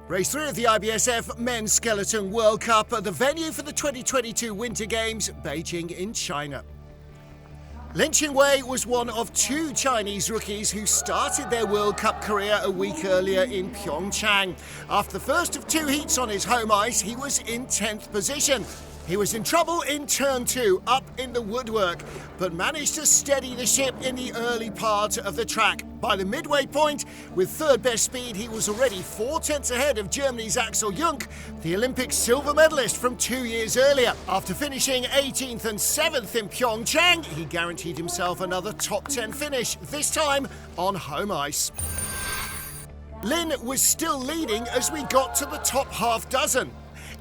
Race 3 of the IBSF Men's Skeleton World Cup at the venue for the 2022 Winter Games, Beijing in China. Yanqing was one of two Chinese rookies who started their World Cup career a week earlier in Pyeongchang. After the first of two heats on his home ice, he was in 10th position. He was in trouble in turn 2, up in the woodwork, but managed to steady the ship in the early part of the track. By the midway point, with third best speed, he was already 4 tenths ahead of Germany's Axel Jung, the Olympic silver medalist from 2 years earlier. After finishing 18th and 7th in Pyeongchang, he guaranteed himself another top 10 finish, this time on home ice. Lin was still leading as we got to the top half dozen.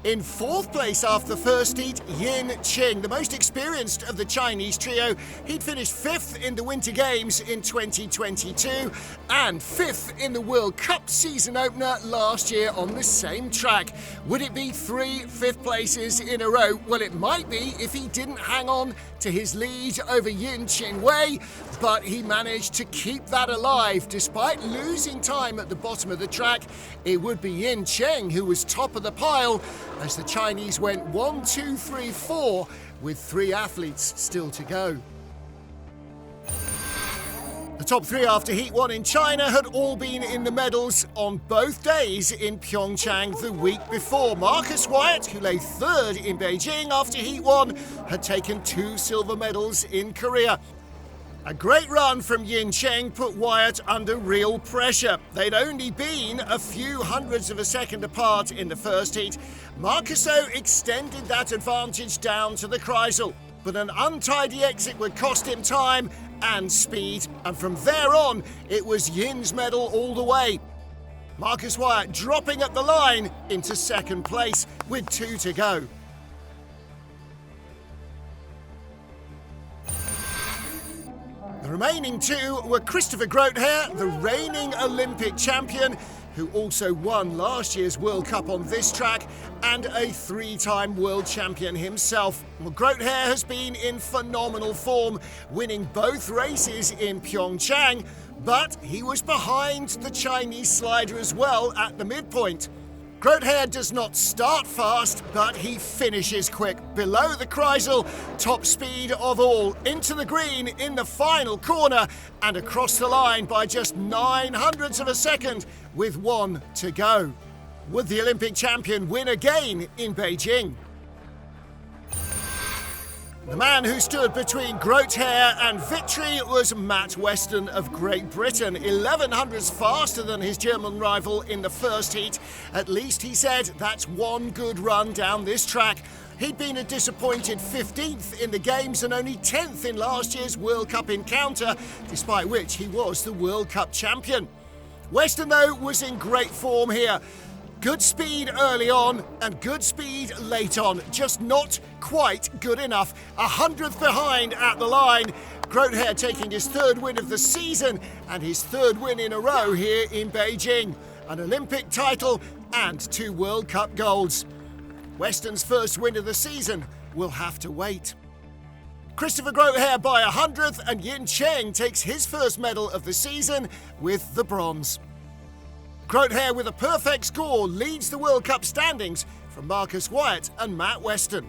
In fourth place after the first heat, Yanqing, the most experienced of the Chinese trio. He'd finished 5th in the Winter Games in 2022 and 5th in the World Cup season opener last year on the same track. Would it be 3 fifth places in a row? Well, it might be if he didn't hang on to his lead over Yanqing, but he managed to keep that alive. Despite losing time at the bottom of the track, it would be Yanqing who was top of the pile as the Chinese went 1, 2, 3, 4 with 3 athletes still to go. The top 3 after Heat 1 in China had all been in the medals on both days in Pyeongchang the week before. Marcus Wyatt, who lay 3rd in Beijing after Heat 1, had taken 2 silver medals in Korea. A great run from Yanqing put Wyatt under real pressure. They'd only been a few hundredths of a second apart in the first heat. Marcus, though, extended that advantage down to the Kreisel, but an untidy exit would cost him time and speed, and from there on, it was Yin's medal all the way. Marcus Wyatt dropping at the line into second place with 2 to go. The remaining 2 were Christopher Groothair, the reigning Olympic champion, who also won last year's World Cup on this track, and a 3-time world champion himself. Well, Groothair has been in phenomenal form, winning both races in Pyeongchang, but he was behind the Chinese slider as well at the midpoint. Groothair does not start fast, but he finishes quick. Below the Kreisel, top speed of all, into the green in the final corner and across the line by just 9 hundredths of a second with 1 to go. Would the Olympic champion win again in Beijing? The man who stood between Groothair and victory was Matt Weston of Great Britain, 11 hundredths faster than his German rival in the first heat. At least, he said, that's one good run down this track. He'd been a disappointed 15th in the Games and only 10th in last year's World Cup encounter, despite which he was the World Cup champion. Weston, though, was in great form here. Good speed early on and good speed late on, just not quite good enough. 100th behind at the line. Groothair taking his 3rd win of the season and his 3rd win in a row here in Beijing. An Olympic title and 2 World Cup golds. Weston's first win of the season will have to wait. Christopher Groothair by 100th and Yanqing takes his first medal of the season with the bronze. Groothair with a perfect score leads the World Cup standings from Marcus Wyatt and Matt Weston.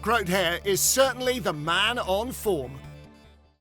Groothair is certainly the man on form.